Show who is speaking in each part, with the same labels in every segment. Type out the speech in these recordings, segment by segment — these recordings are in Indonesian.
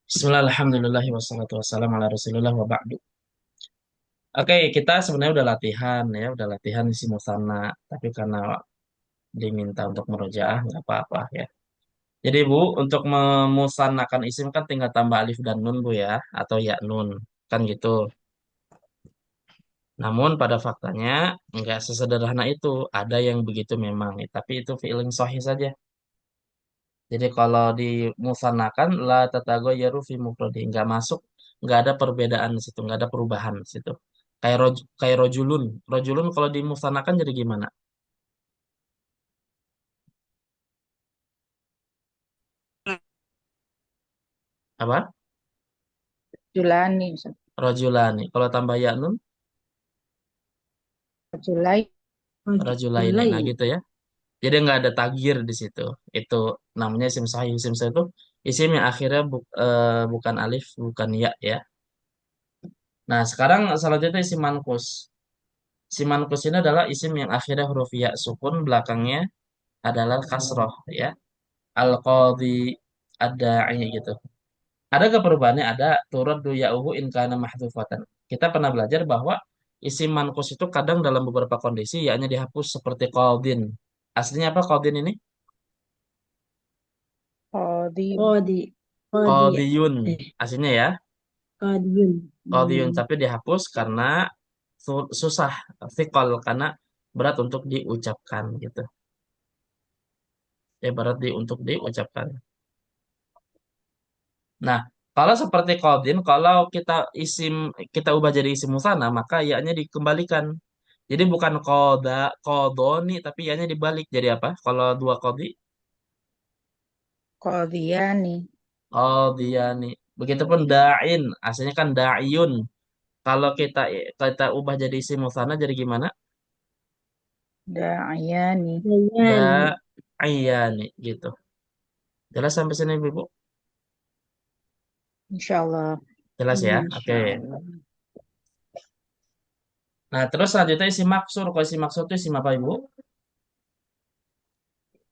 Speaker 1: Bismillah, alhamdulillah, wassalatu wassalamu ala rasulillah wa ba'du. Oke, kita sebenarnya udah latihan isi musanna, tapi karena diminta untuk murojaah, nggak apa-apa ya. Jadi Bu, untuk memusannakan isim kan tinggal tambah alif dan nun Bu ya, atau ya nun, kan gitu. Namun pada faktanya nggak sesederhana itu, ada yang begitu memang, tapi itu feeling sahih saja. Jadi kalau dimusannakan la tatagayyaru fi mufradi, nggak masuk, nggak ada perbedaan di situ, nggak ada perubahan di situ. Kayak rojulun. Rojulun kalau dimusannakan jadi gimana? Apa?
Speaker 2: Julani, Ustaz.
Speaker 1: Rojulani. Kalau tambah ya nun,
Speaker 2: Julai.
Speaker 1: rojulaini. Nah gitu ya. Jadi nggak ada tagir di situ. Itu namanya isim sahih. Isim sahih itu isim yang akhirnya bukan alif, bukan ya ya. Nah sekarang selanjutnya isim mankus. Isim mankus ini adalah isim yang akhirnya huruf ya sukun, belakangnya adalah kasroh ya. Al-qadhi, ad-da'i gitu. Ada ke perubahannya? Ada turaddu ya'uhu in kana mahdhufatan. Kita pernah belajar bahwa isim manqus itu kadang dalam beberapa kondisi yakni dihapus seperti qadin. Aslinya apa qadin ini?
Speaker 2: Kodi.
Speaker 3: Kodi, kodi,
Speaker 1: Qadiyun.
Speaker 3: eh,
Speaker 1: Aslinya ya,
Speaker 3: Kodiun.
Speaker 1: qadiyun tapi dihapus karena susah, thiqal karena berat untuk diucapkan gitu. Ya berat untuk diucapkan. Nah, kalau seperti qadin, kalau kita ubah jadi isim musanna, maka ya-nya dikembalikan. Jadi bukan qadoni tapi ya-nya dibalik jadi apa? Kalau dua qadi,
Speaker 2: Kodiani.
Speaker 1: qadiyani. Begitupun da'in, aslinya kan da'iyun. Kalau kita ubah jadi isim musanna jadi gimana?
Speaker 2: Da'ayani.
Speaker 3: Dayani,
Speaker 1: Da'iyani gitu. Jelas sampai sini, Ibu?
Speaker 2: Insyaallah.
Speaker 1: Jelas ya? Oke.
Speaker 3: Masya Allah.
Speaker 1: Nah, terus selanjutnya isim maksur. Kalau isim maksur itu isim apa, Ibu?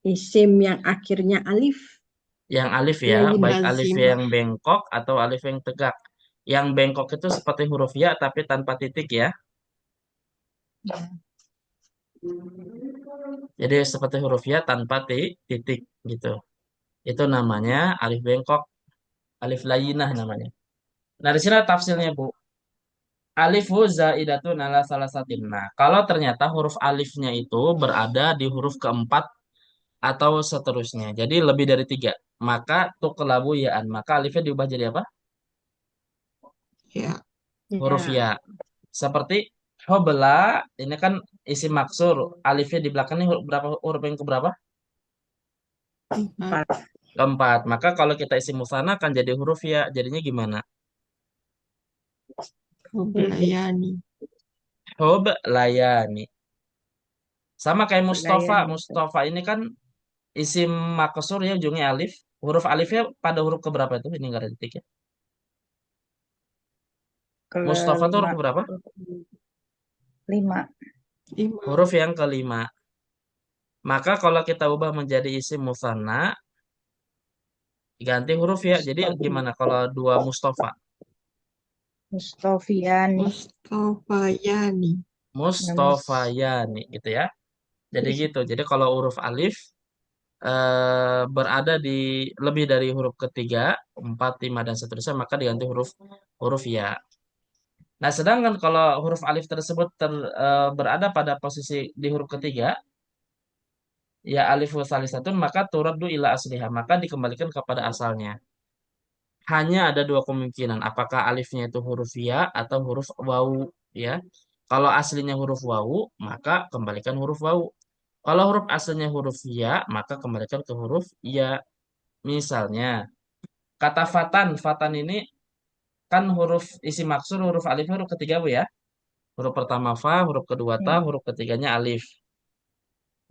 Speaker 3: Isim yang akhirnya alif.
Speaker 1: Yang alif ya,
Speaker 3: Lain
Speaker 1: baik alif
Speaker 3: lazim.
Speaker 1: yang bengkok atau alif yang tegak. Yang bengkok itu seperti huruf ya tapi tanpa titik ya. Jadi seperti huruf ya tanpa titik gitu. Itu namanya alif bengkok, alif layinah namanya. Nah, di sini ada tafsirnya, Bu. Alifu zaidatun ala salah satin. Nah, kalau ternyata huruf alifnya itu berada di huruf keempat atau seterusnya. Jadi lebih dari tiga. Maka tuqlabu ya'an. Maka alifnya diubah jadi apa?
Speaker 3: Ya.
Speaker 1: Huruf
Speaker 3: Ya.
Speaker 1: ya. Seperti hobela, ini kan isim maksur. Alifnya di belakangnya berapa huruf yang keberapa?
Speaker 3: Empat.
Speaker 1: Keempat. Maka kalau kita isim musana kan jadi huruf ya. Jadinya gimana?
Speaker 3: Belayani.
Speaker 1: Hob layani. Sama kayak Mustafa.
Speaker 2: Layani, Ustaz.
Speaker 1: Mustafa ini kan isim maksur ya ujungnya alif. Huruf alifnya pada huruf keberapa itu? Ini nggak ada titik ya. Mustafa itu huruf
Speaker 2: Kelima.
Speaker 1: keberapa?
Speaker 2: 5.
Speaker 3: 5.
Speaker 1: Huruf yang kelima. Maka kalau kita ubah menjadi isim musanna, ganti huruf ya. Jadi
Speaker 2: Mustafi.
Speaker 1: gimana kalau dua Mustafa?
Speaker 2: Mustafiani.
Speaker 3: Mustafayani.
Speaker 2: Namus.
Speaker 1: Mustofayani gitu ya. Jadi gitu. Jadi kalau huruf alif berada di lebih dari huruf ketiga, empat, lima dan seterusnya, maka diganti huruf huruf ya. Nah, sedangkan kalau huruf alif tersebut berada pada posisi di huruf ketiga, ya alif salisatun, maka turaddu ila asliha, maka dikembalikan kepada asalnya. Hanya ada dua kemungkinan, apakah alifnya itu huruf ya atau huruf wawu ya. Kalau aslinya huruf wawu, maka kembalikan huruf wawu. Kalau huruf aslinya huruf ya, maka kembalikan ke huruf ya. Misalnya, kata fatan, fatan ini kan huruf isi maksur, huruf alif huruf ketiga Bu ya. Huruf pertama fa, huruf kedua ta,
Speaker 2: Ya.
Speaker 1: huruf ketiganya alif.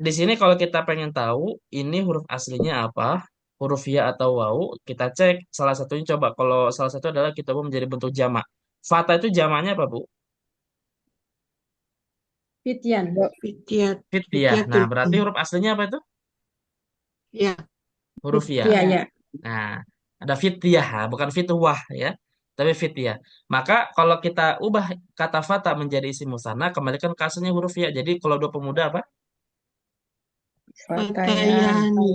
Speaker 1: Di sini kalau kita pengen tahu ini huruf aslinya apa, huruf ya atau wawu, kita cek salah satunya coba. Kalau salah satu adalah kita mau menjadi bentuk jamak. Fata itu jamaknya apa, Bu?
Speaker 3: Fitian.
Speaker 2: Bo-
Speaker 3: Fitiat.
Speaker 1: Fityah. Nah,
Speaker 3: Fitiatul.
Speaker 1: berarti huruf aslinya apa itu?
Speaker 3: Ya.
Speaker 1: Huruf ya.
Speaker 3: Fitia ya.
Speaker 1: Nah, Ada fityah, bukan fitwah ya, tapi fityah. Maka kalau kita ubah kata fata menjadi isim musanna, kembalikan ke asalnya huruf ya. Jadi kalau dua pemuda apa?
Speaker 2: Fatayan.
Speaker 3: Fatayani.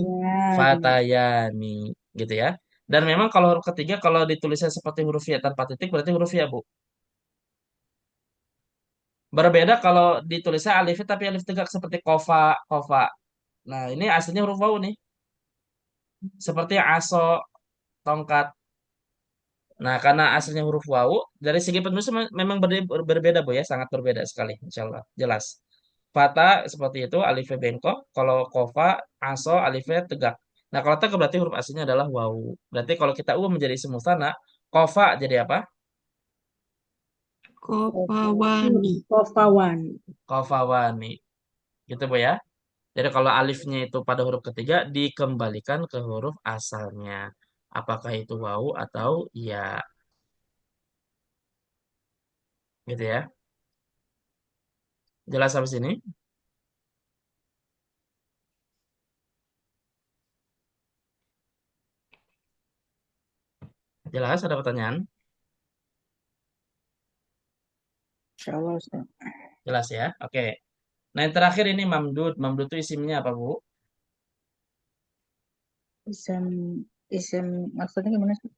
Speaker 1: Fatayani, gitu ya. Dan memang kalau huruf ketiga kalau ditulisnya seperti huruf ya tanpa titik berarti huruf ya, Bu. Berbeda kalau ditulisnya alifnya tapi alif tegak seperti kofa, kofa. Nah, ini aslinya huruf wawu nih. Seperti aso, tongkat. Nah, karena aslinya huruf wawu, dari segi penulisan memang berbeda, Bu ya, sangat berbeda sekali, insya Allah. Jelas. Fata seperti itu, alifnya bengkok. Kalau kofa, aso, alifnya tegak. Nah, kalau tegak berarti huruf aslinya adalah wawu. Berarti kalau kita ubah menjadi isim mustana, kofa jadi apa?
Speaker 3: Kopawani.
Speaker 2: Kofawan.
Speaker 1: Kofawani. Gitu, Bu ya. Jadi kalau alifnya itu pada huruf ketiga, dikembalikan ke huruf asalnya. Apakah itu wawu atau ya, gitu ya. Jelas sampai sini? Jelas, ada pertanyaan?
Speaker 2: Insya Allah, Ustaz.
Speaker 1: Jelas ya. Oke. Nah, yang terakhir ini mamdud. Mamdud itu isimnya apa, Bu?
Speaker 2: Isem, isem maksudnya gimana sih?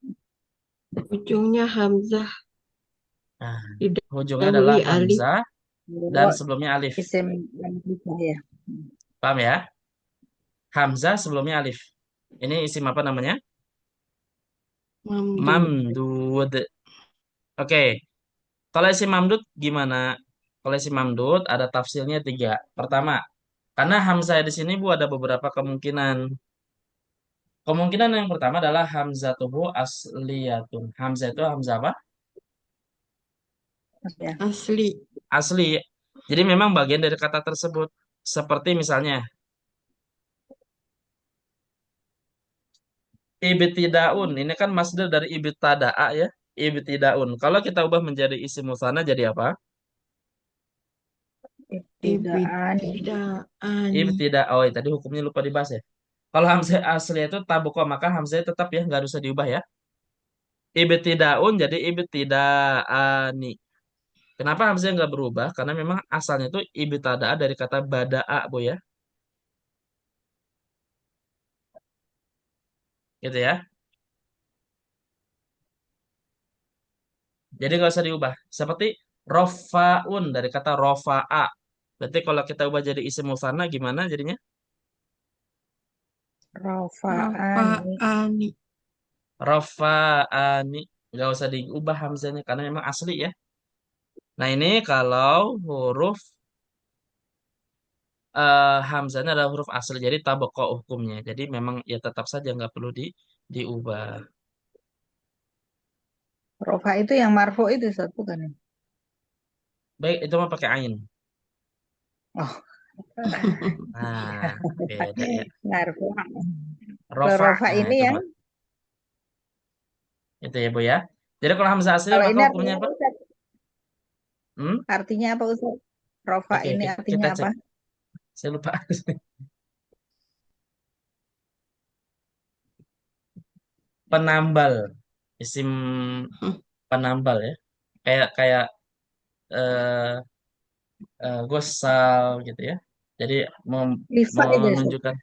Speaker 3: Ujungnya Hamzah.
Speaker 1: Nah, ujungnya adalah
Speaker 3: Didahului alif.
Speaker 1: hamzah dan
Speaker 2: Oh,
Speaker 1: sebelumnya alif.
Speaker 2: isem yang berubah ya.
Speaker 1: Paham ya? Hamzah sebelumnya alif. Ini isim apa namanya?
Speaker 3: Mamdud.
Speaker 1: Mamdud. Oke. Kalau isim mamdud gimana? Kalau isim mamdud ada tafsirnya tiga. Pertama, karena hamzah di sini Bu ada beberapa kemungkinan. Kemungkinan yang pertama adalah hamzatuhu asliyatun. Hamzah itu hamzah apa?
Speaker 2: Mas ya.
Speaker 3: Asli.
Speaker 1: Asli. Jadi memang bagian dari kata tersebut. Seperti misalnya ibtidaun. Ini kan masdar dari ibtida'a ya. Ibtidaun. Kalau kita ubah menjadi isim musanna jadi apa?
Speaker 2: Ibtidaan.
Speaker 3: Ibtidaani.
Speaker 1: Oh, tadi hukumnya lupa dibahas ya. Kalau hamzah asli itu taboko maka hamzah tetap ya nggak usah diubah ya. Ibtidaun jadi ibtidaani. Kenapa hamzah nggak berubah? Karena memang asalnya itu ibtida'a dari kata bada'a, Bu ya. Gitu ya. Jadi nggak usah diubah. Seperti rofaun dari kata rofa'a. Berarti kalau kita ubah jadi isim musanna gimana jadinya?
Speaker 2: Rofaani.
Speaker 3: Rafaani.
Speaker 1: Rafa'ani. Nggak usah diubah hamzanya karena memang asli ya. Nah ini kalau huruf hamzanya adalah huruf asli. Jadi taboko hukumnya. Jadi memang ya tetap saja nggak perlu diubah.
Speaker 2: Rofa itu yang marfo itu satu kan ya?
Speaker 1: Baik, itu mah pakai ain.
Speaker 2: Oh,
Speaker 1: Nah, beda ya.
Speaker 2: marfo. Kalau
Speaker 1: Rofa,
Speaker 2: rofa
Speaker 1: nah
Speaker 2: ini
Speaker 1: itu
Speaker 2: yang,
Speaker 1: mah. Itu ya, Bu ya. Jadi kalau hamzah asli
Speaker 2: kalau
Speaker 1: maka
Speaker 2: ini
Speaker 1: hukumnya
Speaker 2: artinya
Speaker 1: apa?
Speaker 2: apa Ustaz?
Speaker 1: Hmm?
Speaker 2: Artinya apa Ustaz? Rofa
Speaker 1: Oke,
Speaker 2: ini artinya
Speaker 1: kita
Speaker 2: apa?
Speaker 1: cek. Saya lupa. Penambal. Isim penambal ya. Kayak kayak eh gosal gitu ya. Jadi
Speaker 2: Lifa itu ya Ustaz?
Speaker 1: menunjukkan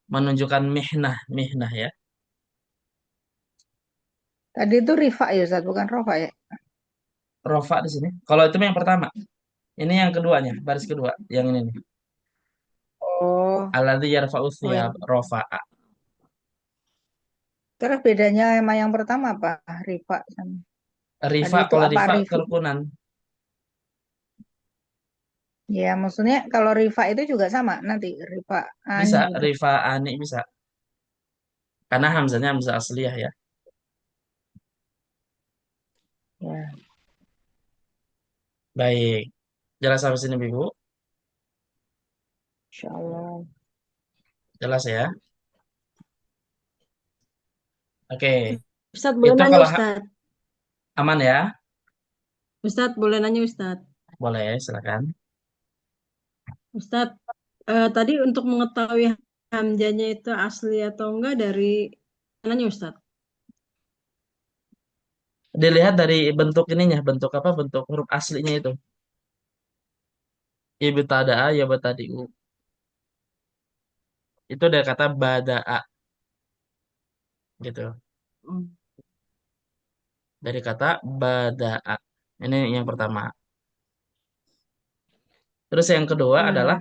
Speaker 1: menunjukkan mihnah, mihnah ya.
Speaker 2: Tadi itu rifa ya Ustaz, bukan rofa ya?
Speaker 1: Rofa di sini. Kalau itu yang pertama. Ini yang keduanya, baris kedua, yang ini nih.
Speaker 2: Oh,
Speaker 1: Alladzi yarfa'u
Speaker 3: Oh
Speaker 1: thiyab
Speaker 3: yang
Speaker 1: rofa'a.
Speaker 2: terus bedanya sama yang pertama apa? Rifa sama. Tadi
Speaker 1: Rifa
Speaker 2: itu
Speaker 1: kalau
Speaker 2: apa
Speaker 1: rifa
Speaker 2: rifi?
Speaker 1: kerukunan.
Speaker 2: Ya, maksudnya kalau rifa itu juga sama nanti rifa ani
Speaker 1: Bisa
Speaker 2: gitu.
Speaker 1: rifa ani bisa. Karena hamzanya hamzah asliyah ya.
Speaker 2: Ya,
Speaker 1: Baik. Jelas sampai sini, Ibu?
Speaker 2: insya Allah.
Speaker 1: Jelas ya. Oke.
Speaker 3: Ustadz boleh
Speaker 1: Itu
Speaker 3: nanya
Speaker 1: kalau
Speaker 3: Ustadz.
Speaker 1: aman ya.
Speaker 3: Ustadz boleh nanya Ustadz.
Speaker 1: Boleh, silakan.
Speaker 3: Ustadz, tadi untuk mengetahui hamzanya itu asli atau enggak dari mananya Ustadz?
Speaker 1: Dilihat dari bentuk ininya, bentuk apa? Bentuk huruf aslinya itu. Ibtada'a ya batadi'u. Itu dari kata bada'a gitu.
Speaker 3: Oh,
Speaker 1: Dari kata bada'a. Ini yang pertama. Terus yang kedua
Speaker 3: nah,
Speaker 1: adalah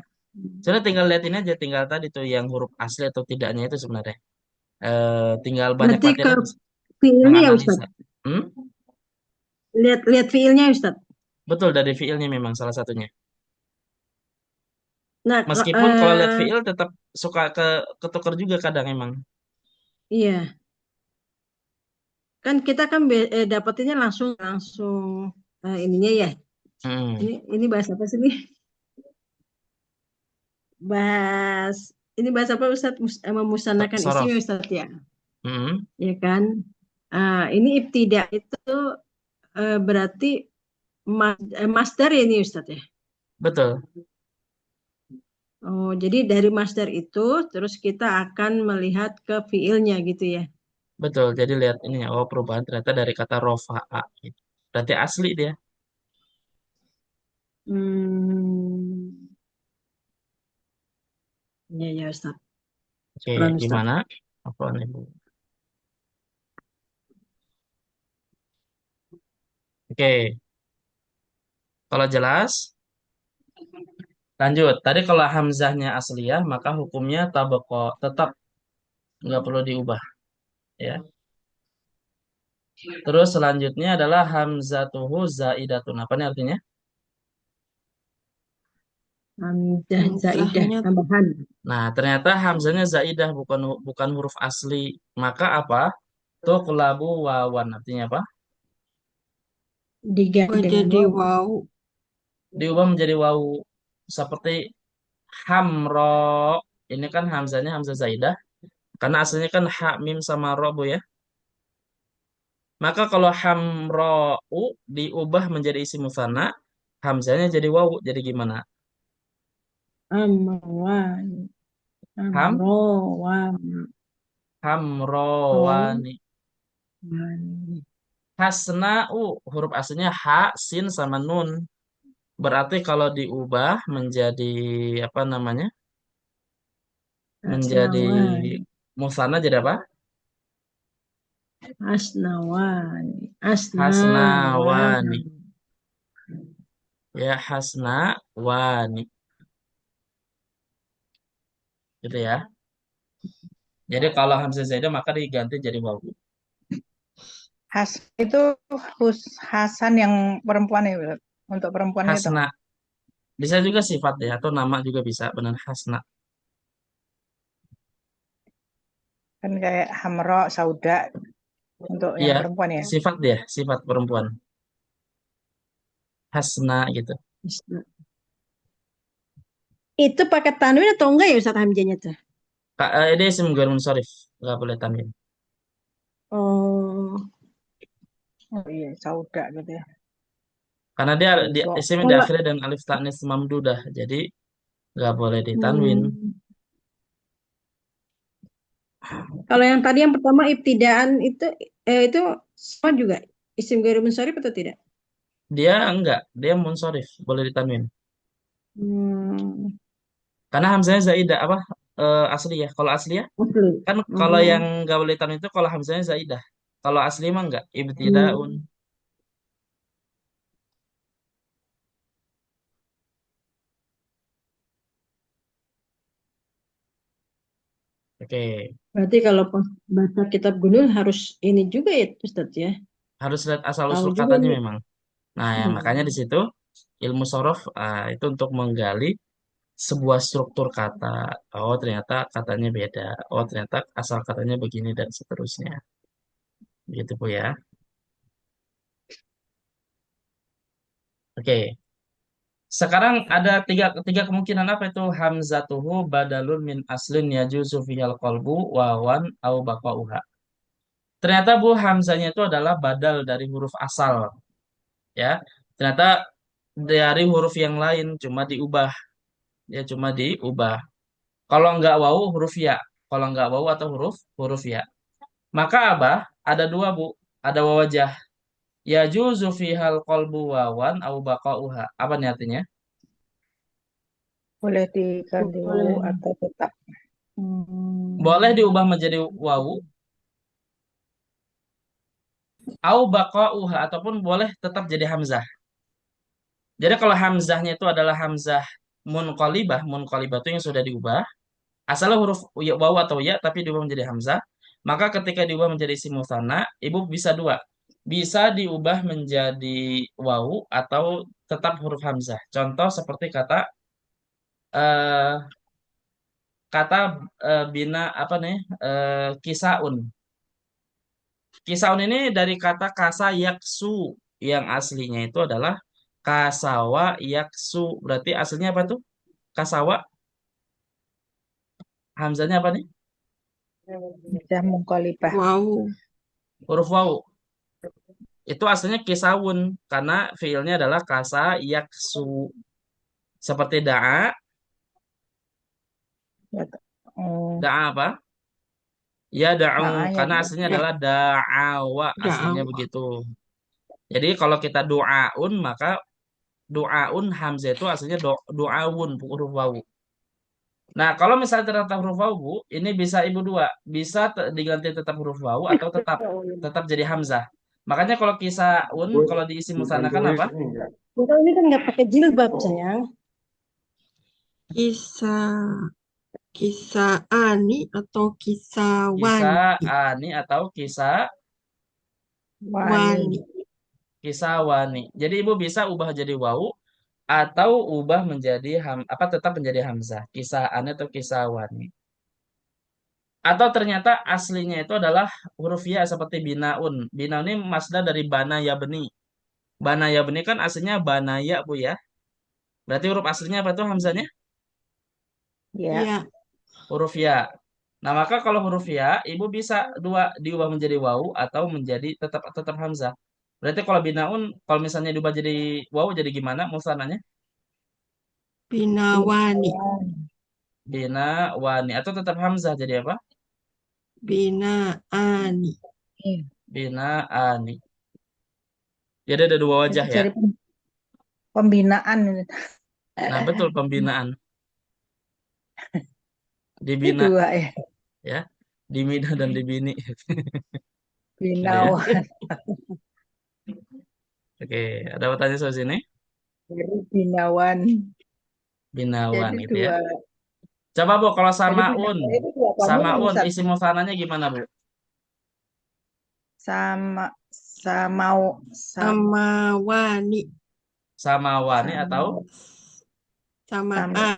Speaker 1: sudah tinggal lihat ini aja, tinggal tadi tuh yang huruf asli atau tidaknya itu sebenarnya. Tinggal banyak
Speaker 3: berarti
Speaker 1: latihan
Speaker 3: ke
Speaker 1: aja
Speaker 3: fiilnya ya Ustaz.
Speaker 1: menganalisa. Hmm?
Speaker 3: Lihat fiilnya Ustaz.
Speaker 1: Betul dari fiilnya memang salah satunya.
Speaker 3: Nah,
Speaker 1: Meskipun kalau lihat fiil tetap suka ketukar juga kadang emang.
Speaker 3: iya, kan kita kan dapetinnya langsung langsung ininya ya.
Speaker 1: Hmm.
Speaker 3: Ini bahasa apa sih nih? Bahas ini bahasa apa Ustaz? Memusanakan isim ya
Speaker 1: Sorof.
Speaker 3: Ustaz ya.
Speaker 1: Hmm.
Speaker 3: Ya kan? Ini ibtida itu berarti masdar ya ini Ustaz ya.
Speaker 1: Betul,
Speaker 3: Oh, jadi dari masdar itu terus kita akan melihat ke fiilnya gitu ya.
Speaker 1: betul. Jadi lihat ini ya, oh perubahan ternyata dari kata rofa'a gitu. Berarti asli dia.
Speaker 3: Hmm, ya ya Ustaz.
Speaker 1: Oke,
Speaker 3: Kurang Ustaz.
Speaker 1: gimana? Apa nih, Bu? Oke, kalau jelas, lanjut. Tadi kalau hamzahnya asliyah, maka hukumnya tabaqo, tetap nggak perlu diubah, ya. Terus selanjutnya adalah hamzatuhu zaidatun. Apa nih artinya?
Speaker 3: Hamzah zaidah
Speaker 4: Hamzahnya
Speaker 3: tambahan
Speaker 1: Nah, ternyata hamzahnya zaidah bukan huruf asli. Maka apa? Tuqlabu wawan. Artinya apa?
Speaker 3: diganti
Speaker 4: berubah
Speaker 3: dengan
Speaker 4: jadi
Speaker 3: waw.
Speaker 4: wow.
Speaker 1: Diubah menjadi wawu. Seperti hamro. Ini kan hamzahnya hamzah zaidah. Karena aslinya kan ha, mim sama ro, Bu ya. Maka kalau hamro'u diubah menjadi isim musanna, hamzahnya jadi wawu. Jadi gimana?
Speaker 3: Amwan,
Speaker 1: Ham,
Speaker 3: amrowan,
Speaker 1: hamrowani.
Speaker 3: rowan.
Speaker 1: Hasna'u, huruf aslinya ha, sin sama nun. Berarti kalau diubah menjadi apa namanya? Menjadi
Speaker 3: Asnawan,
Speaker 1: musanna jadi apa?
Speaker 3: asnawan, asnawan.
Speaker 1: Hasnawani. Ya, hasnawani. Gitu ya. Jadi kalau hamzah zaidah maka diganti jadi wawu.
Speaker 2: Itu Hasan yang perempuan ya, Ustaz? Untuk perempuan itu.
Speaker 1: Hasna. Bisa juga sifat ya, atau nama juga bisa. Benar, hasna.
Speaker 2: Kan kayak Hamro, Sauda untuk yang
Speaker 1: Iya,
Speaker 2: perempuan ya.
Speaker 1: sifat dia, sifat perempuan. Hasna gitu.
Speaker 3: Asna. Itu pakai tanwin atau enggak ya Ustaz Hamzanya tuh?
Speaker 1: Kak, ini isim ghair munsharif, nggak boleh tanwin.
Speaker 3: Oh,
Speaker 2: Oh iya, Sauda gitu ya.
Speaker 1: Karena dia di
Speaker 2: Besok.
Speaker 1: isimnya
Speaker 3: kalau
Speaker 1: diakhiri dengan alif ta'nis mamdudah, jadi nggak boleh ditanwin.
Speaker 3: hmm, kalau yang tadi yang pertama ibtidaan itu sama juga isim ghairi munsharif atau tidak?
Speaker 1: Dia enggak, dia munsharif, boleh ditanwin.
Speaker 3: Hmm,
Speaker 1: Karena hamzanya zaidah apa asli ya. Kalau asli ya,
Speaker 3: asli.
Speaker 1: kan kalau yang
Speaker 3: Oh,
Speaker 1: nggak boleh ditanwin itu kalau hamzanya zaidah. Kalau asli mah enggak, ibtidaun.
Speaker 3: hmm.
Speaker 1: Oke,
Speaker 3: Berarti kalau pas baca kitab Gunul harus ini juga ya Ustaz ya.
Speaker 1: harus lihat asal
Speaker 3: Tahu
Speaker 1: usul
Speaker 3: juga
Speaker 1: katanya
Speaker 3: ini.
Speaker 1: memang. Nah, ya, makanya di
Speaker 3: Hmm.
Speaker 1: situ ilmu sorof itu untuk menggali sebuah struktur kata. Oh, ternyata katanya beda. Oh, ternyata asal katanya begini dan seterusnya. Gitu, Bu ya. Oke. Sekarang ada tiga kemungkinan apa itu hamzatuhu badalun min aslin yajuzu fihal qalbu wawan au baqauha. Ternyata Bu hamzanya itu adalah badal dari huruf asal ya. Ternyata dari huruf yang lain cuma diubah ya cuma diubah. Kalau nggak wawu huruf ya. Kalau nggak wawu atau huruf huruf ya. Maka apa? Ada dua Bu. Ada wawajah. Yajuzu fihal qalbu wawan au baqauha. Apa nih artinya?
Speaker 2: Boleh diganti wawu
Speaker 3: Boleh.
Speaker 2: atau tetap.
Speaker 1: Boleh diubah menjadi wawu au baqauha ataupun boleh tetap jadi hamzah. Jadi kalau hamzahnya itu adalah hamzah munqalibah itu yang sudah diubah, asalnya huruf wawu atau ya tapi diubah menjadi hamzah, maka ketika diubah menjadi isim mutsanna, ibu bisa dua. Bisa diubah menjadi wawu atau tetap huruf hamzah. Contoh seperti eh, kata bina apa nih? Kisaun. Kisaun ini dari kata kasa yaksu yang aslinya itu adalah kasawa yaksu. Berarti aslinya apa tuh? Kasawa, hamzanya apa nih?
Speaker 2: Bisa mengkolibah.
Speaker 3: Wow.
Speaker 1: Huruf wawu. Itu aslinya kisawun karena fiilnya adalah kasa yaksu. Seperti da'a,
Speaker 2: Ya, oh,
Speaker 1: da'a apa? Ya da'u
Speaker 2: nah, ya,
Speaker 1: karena aslinya
Speaker 3: Ya,
Speaker 1: adalah da'awa, aslinya
Speaker 3: da'awa.
Speaker 1: begitu. Jadi kalau kita du'aun maka du'aun hamzah itu aslinya du'awun huruf wawu. Nah, kalau misalnya ternyata huruf wawu, Bu, ini bisa ibu dua, bisa diganti tetap huruf wawu atau tetap tetap jadi hamzah. Makanya kalau kisah kalau diisi musanakan apa?
Speaker 3: Bukan ini kan nggak pakai jilbab, sayang. Kisah kisah Ani atau kisah
Speaker 1: Kisah
Speaker 3: Wani?
Speaker 1: ani atau
Speaker 2: wani.
Speaker 3: Wani.
Speaker 1: kisah wani. Jadi ibu bisa ubah jadi wawu atau ubah menjadi apa tetap menjadi hamzah. Kisah ani atau kisah wani. Atau ternyata aslinya itu adalah huruf ya seperti binaun. Binaun ini masdar dari bana yabni. Bana yabni kan aslinya banaya Bu ya. Berarti huruf aslinya apa tuh hamzanya?
Speaker 2: Ya,
Speaker 3: Ya,
Speaker 1: Huruf ya. Nah, maka kalau huruf ya, ibu bisa dua diubah menjadi wawu atau menjadi tetap tetap hamzah. Berarti kalau binaun, kalau misalnya diubah jadi wawu jadi gimana musananya?
Speaker 3: Binawani.
Speaker 2: binawan.
Speaker 1: Bina wani atau tetap hamzah jadi apa?
Speaker 3: Binaani.
Speaker 2: Iya.
Speaker 1: Bina ani. Jadi ada dua
Speaker 2: Itu
Speaker 1: wajah ya.
Speaker 2: jadi pembinaan ini.
Speaker 1: Nah, betul pembinaan.
Speaker 2: Ini
Speaker 1: Dibina
Speaker 2: dua ya,
Speaker 1: ya. Dimina dan dibini. Gitu ya.
Speaker 2: binawan.
Speaker 1: Oke, ada pertanyaan soal sini?
Speaker 2: Dari binawan.
Speaker 1: Binawan
Speaker 2: Jadi
Speaker 1: itu ya.
Speaker 2: dua.
Speaker 1: Coba Bu, kalau
Speaker 2: Jadi
Speaker 1: samaun.
Speaker 2: binawan itu dua bangunan
Speaker 1: Samaun
Speaker 2: Ustaz.
Speaker 1: isim musananya gimana Bu?
Speaker 2: Sama samau sam,
Speaker 3: Sama Wani.
Speaker 1: Sama wani atau
Speaker 2: sama
Speaker 3: Sama
Speaker 2: sama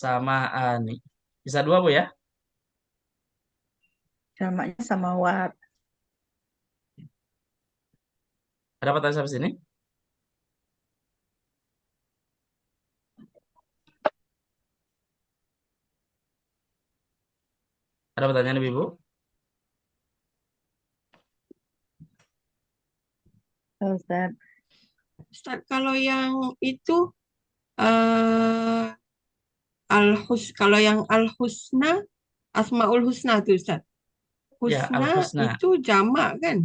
Speaker 1: sama ani? Bisa dua Bu ya?
Speaker 2: samanya sama wat.
Speaker 1: Ada pertanyaan sampai sini? Ada pertanyaan Ibu? Bu?
Speaker 2: Ustaz.
Speaker 3: Ustaz, kalau yang itu eh kalau yang Al-Husna, Asmaul Husna tuh Ustaz.
Speaker 1: Ya,
Speaker 3: Husna
Speaker 1: al-husna.
Speaker 3: itu jamak kan?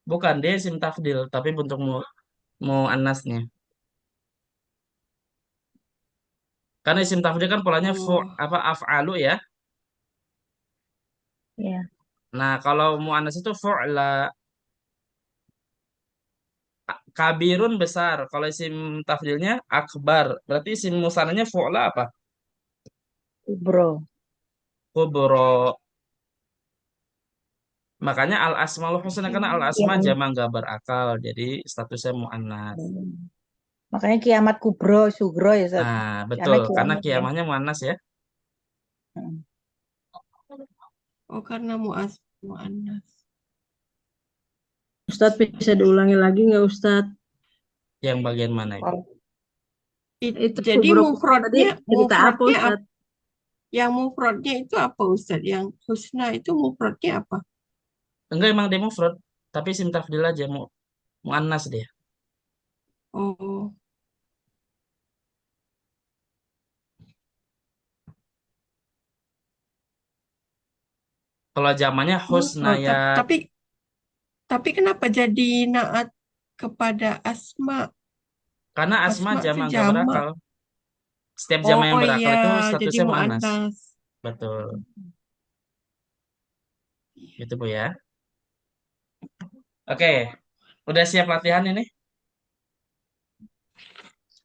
Speaker 1: Bukan, dia isim tafdil, tapi bentuk mu anasnya. Karena isim tafdil kan polanya
Speaker 3: Oh,
Speaker 1: apa af'alu ya.
Speaker 2: Ya,
Speaker 1: Nah, kalau mu anas itu fu'la, kabirun besar. Kalau isim tafdilnya akbar. Berarti isim musananya fu'la apa?
Speaker 2: kubro.
Speaker 1: Kubro. Makanya al asmaul husna karena al asma
Speaker 2: Yang
Speaker 1: jama nggak berakal. Jadi statusnya muannas.
Speaker 2: makanya kiamat kubro, sugro ya Ustaz.
Speaker 1: Nah,
Speaker 2: Karena
Speaker 1: betul. Karena
Speaker 2: kiamat ya.
Speaker 1: kiamahnya muannas ya.
Speaker 2: Hmm.
Speaker 3: oh karena mu'annas. Ustadz bisa diulangi lagi nggak Ustadz?
Speaker 1: Yang bagian mana Ibu?
Speaker 2: Kalau
Speaker 3: Itu jadi
Speaker 2: kubro tadi cerita apa
Speaker 3: mufradnya
Speaker 2: Ustaz?
Speaker 3: yang mufradnya itu apa Ustadz? Yang husna itu mufradnya apa?
Speaker 1: Enggak emang dia mufrad, tapi isim tafdil aja muannas dia.
Speaker 3: Oh,
Speaker 1: Kalau zamannya
Speaker 3: oh,
Speaker 1: husnayat.
Speaker 3: tapi
Speaker 4: Tapi kenapa jadi naat kepada asma?
Speaker 1: Karena asma
Speaker 4: Asma itu
Speaker 1: jama nggak
Speaker 4: jamak.
Speaker 1: berakal. Setiap jama yang
Speaker 4: Oh
Speaker 1: berakal
Speaker 4: iya,
Speaker 1: itu
Speaker 4: jadi
Speaker 1: statusnya muannas.
Speaker 4: muannas.
Speaker 1: Betul. Gitu Bu ya. Oke. Udah siap latihan ini?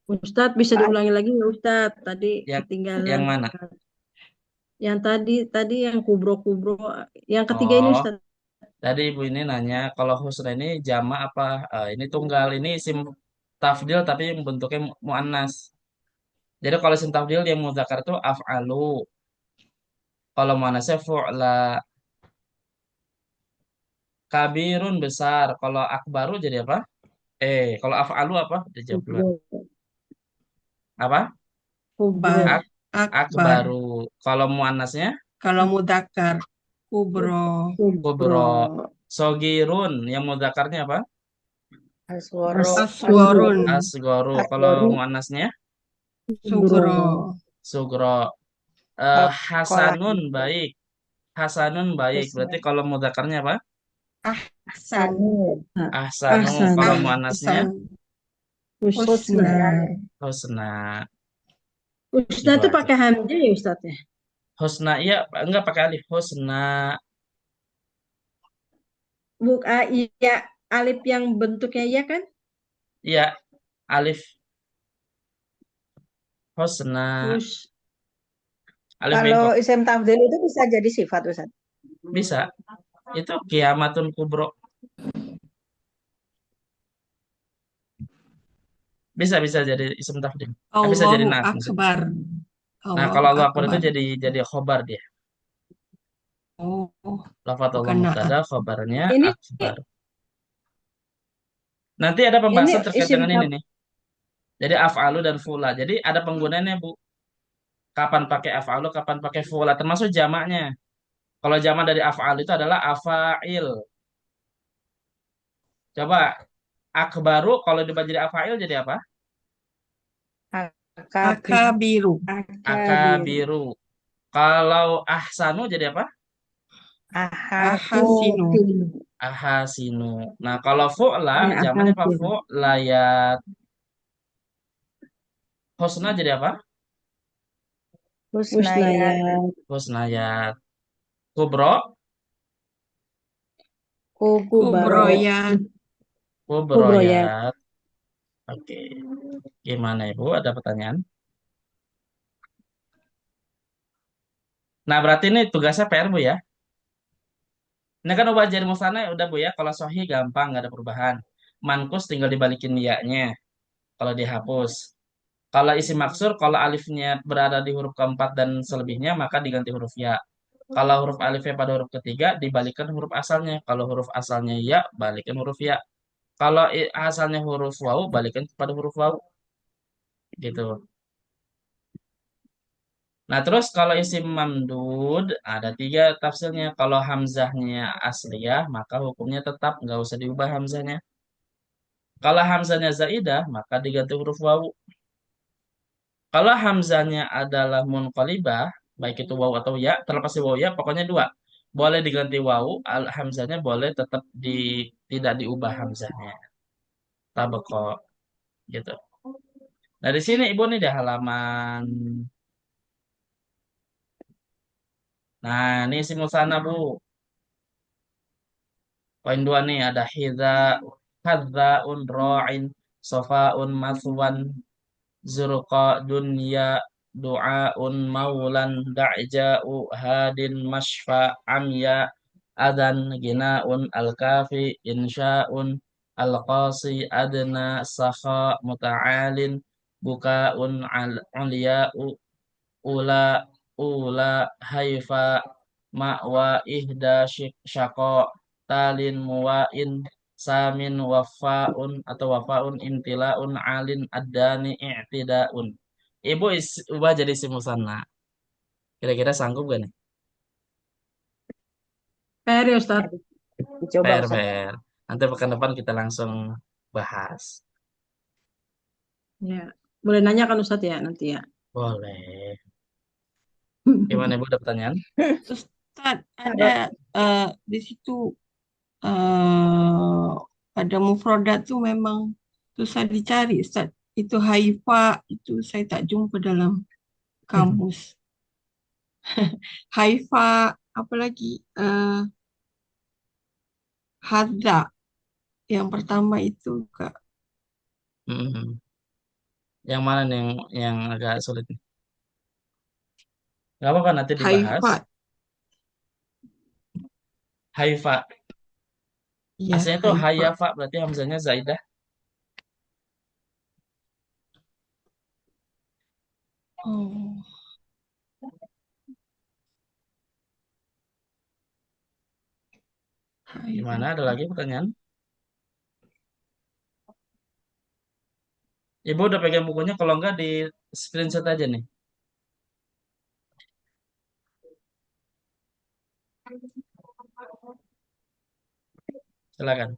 Speaker 3: Ustadz bisa diulangi lagi nggak Ustadz? Tadi
Speaker 1: Yang
Speaker 3: ketinggalan.
Speaker 1: yang mana?
Speaker 3: Yang tadi yang kubro-kubro. Yang ketiga ini
Speaker 1: Oh,
Speaker 3: Ustadz.
Speaker 1: tadi Ibu ini nanya kalau husna ini jama apa? Ini tunggal, ini isim tafdil tapi yang bentuknya muannas. Jadi kalau isim tafdil yang muzakkar itu af'alu. Kalau muannasnya fu'la. Kabirun besar. Kalau akbaru jadi apa? Kalau af'alu apa? Dijawab duluan.
Speaker 3: Kubro.
Speaker 1: Apa?
Speaker 3: Kubro.
Speaker 4: Bar.
Speaker 1: Ak
Speaker 4: Akbar.
Speaker 1: akbaru. Kalau muannasnya
Speaker 4: Kalau mudakar. Kubro.
Speaker 3: Kubro.
Speaker 1: kubro. Sogirun. Yang mudzakarnya apa?
Speaker 2: Asworo.
Speaker 4: Aswarun.
Speaker 1: Asgoru. Kalau
Speaker 2: Asworo.
Speaker 1: muannasnya
Speaker 4: Sugro.
Speaker 1: sugro.
Speaker 2: Alkola.
Speaker 1: Hasanun baik. Hasanun baik. Berarti
Speaker 2: Husna.
Speaker 1: kalau mudzakarnya apa?
Speaker 4: Ahsan.
Speaker 2: Sanu.
Speaker 1: Ahsanu.
Speaker 3: Ahsan.
Speaker 1: Kalau muannasnya
Speaker 4: Ahsan.
Speaker 3: Husna.
Speaker 4: Husna.
Speaker 1: husna.
Speaker 3: Husna
Speaker 1: Gitu
Speaker 3: itu
Speaker 1: aja.
Speaker 3: pakai hamzah ya Ustadz ya?
Speaker 1: Husna iya enggak pakai alif. Husna.
Speaker 3: Iya, alif yang bentuknya iya kan?
Speaker 1: Iya, alif husna.
Speaker 3: Hus.
Speaker 1: Alif
Speaker 2: Kalau
Speaker 1: bengkok.
Speaker 2: isim tafdil itu bisa jadi sifat Ustaz.
Speaker 1: Bisa. Itu kiamatun kubro. Bisa jadi isim tafdil. Bisa jadi
Speaker 4: Allahu
Speaker 1: naat maksudnya.
Speaker 4: Akbar.
Speaker 1: Nah, kalau
Speaker 4: Allahu
Speaker 1: Allah Akbar itu
Speaker 4: Akbar.
Speaker 1: jadi khobar dia.
Speaker 4: Oh,
Speaker 1: Lafadz Allah
Speaker 4: bukan naat.
Speaker 1: mubtada, khobarnya
Speaker 3: Ini
Speaker 1: akbar. Nanti ada pembahasan terkait
Speaker 3: isim
Speaker 1: dengan ini nih. Jadi af'alu dan fula. Jadi ada penggunaannya, Bu. Kapan pakai af'alu, kapan pakai fula, termasuk jamaknya. Kalau jamak dari af'al itu adalah afa'il. Coba akbaru kalau dibaca jadi afa'il jadi apa?
Speaker 2: Akabir.
Speaker 4: Akabiru.
Speaker 3: akabiru.
Speaker 1: Akabiru. Kalau ahsanu jadi apa?
Speaker 4: Ahasinu.
Speaker 1: Ahasinu. Nah, kalau fu'la jamaknya apa?
Speaker 3: Akabiru.
Speaker 1: Fu'layat. Husna jadi apa?
Speaker 2: Husnayat.
Speaker 3: Husnayat.
Speaker 1: Husnayat. Kubro.
Speaker 2: Kubro.
Speaker 4: Kubroyat.
Speaker 3: Kubroyat.
Speaker 1: Kubroyat. Oke. Gimana Ibu? Ada pertanyaan? Nah, berarti ini tugasnya PR Bu ya. Ini kan ubah jadi musana udah Bu ya. Kalau sohi gampang, nggak ada perubahan. Mankus tinggal dibalikin ya-nya. Kalau dihapus. Kalau isi maksur, kalau alifnya berada di huruf keempat dan selebihnya, maka diganti huruf ya. Kalau huruf alifnya pada huruf ketiga, dibalikan huruf asalnya. Kalau huruf asalnya ya, balikan huruf ya. Kalau asalnya huruf waw, balikan kepada huruf waw. Gitu. Nah, terus kalau isim mamdud, ada tiga tafsirnya. Kalau hamzahnya asliyah, maka hukumnya tetap, nggak usah diubah hamzahnya. Kalau hamzahnya zaidah, maka diganti huruf waw. Kalau hamzahnya adalah munqalibah, baik itu waw atau ya, terlepas dari waw ya, pokoknya dua. Boleh diganti waw, hamzahnya boleh tetap tidak diubah hamzahnya. Tabako, gitu. Nah, di sini Ibu nih di halaman. Nah, ini isim musana, Bu. Poin dua nih ada hadzaun ra'in, sofaun maswan, zurqa dunya, du'aun maulan, da'ja'u hadin mashfa amya, adan ginaun al-kafi, insya'un al-qasi adna sakha muta'alin, bukaun al-ulya'u ula ula haifa ma'wa ihda syako talin muwain samin wafaun atau wafaun imtilaun alin adani i'tidaun. Ibu ubah jadi isim musanna. Kira-kira sanggup gak nih?
Speaker 3: PR ya Ustadz.
Speaker 2: Dicoba
Speaker 1: PR,
Speaker 2: Ustaz.
Speaker 1: PR. Nanti pekan depan kita langsung bahas.
Speaker 3: Ya. Boleh nanya kan Ustadz ya nanti ya.
Speaker 1: Boleh. Gimana Ibu, ada pertanyaan?
Speaker 4: Ustaz, ada di situ eh, pada mufradat tuh memang susah dicari, Ustaz. Itu haifa itu saya tak jumpa dalam kamus. Haifa, apalagi hadza yang pertama itu Kak.
Speaker 1: Mm-mm. Yang mana nih yang agak sulit nih? Gak apa-apa nanti dibahas.
Speaker 4: Haifa,
Speaker 1: Haifa.
Speaker 4: ya
Speaker 1: Aslinya itu
Speaker 4: haifa.
Speaker 1: hayafa berarti hamzanya zaidah.
Speaker 4: Oh,
Speaker 1: Gimana? Ada
Speaker 4: haifa.
Speaker 1: lagi pertanyaan? Ibu udah pegang bukunya, kalau enggak di screenshot aja nih. Silakan.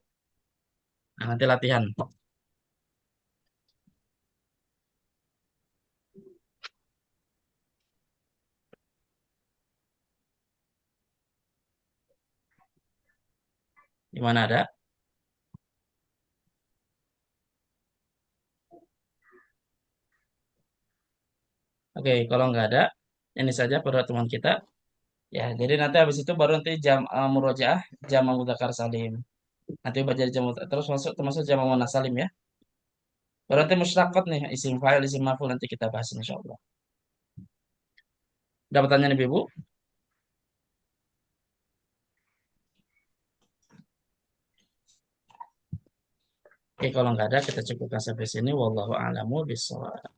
Speaker 1: Nah, nanti latihan. Gimana ada? Oke, kalau nggak ada, ini saja pertemuan kita. Ya, jadi nanti habis itu baru nanti jam murojaah, jam mudzakkar salim. Nanti baca jam terus masuk termasuk jam muannats salim ya. Baru nanti musyaqqat nih, isim fa'il, isim maf'ul nanti kita bahas insyaallah. Ada pertanyaan Ibu? Oke, kalau nggak ada kita cukupkan sampai sini. Wallahu a'lamu bishawab.